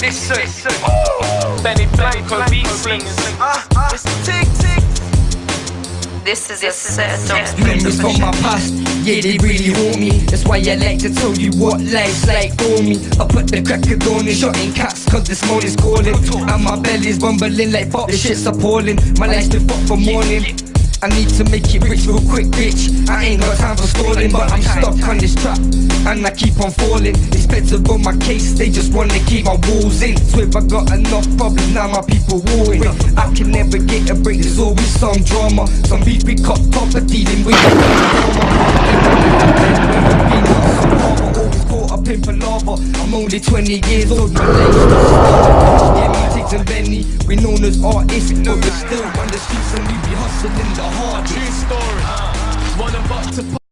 Listen, Benny Blanco beat slingers. It's tick tick. This is your set. Memories from my past, yeah, they really haunt me. That's why I like to tell you what life's like for me. I put the cracker down and shotting cats, cause this morning's calling. And my belly's bumbling like fuck, this shit's appalling. My life's been fucked from morning. I need to make it rich real quick, bitch. I ain't got time for stalling, but I'm stuck on this trap and I keep on falling. These feds have got my case, they just wanna keep my walls in. So if I got enough problems, now my people warring. I can never get a break, there's always some drama. Some beef we cut top of dealing with the always caught up in palaver. I'm only 20 years old, my life's just started. Yeah, me, Tiggs and Benny, we known as artists, but we're still on the streets and we be hustling the hardest. True story. One about to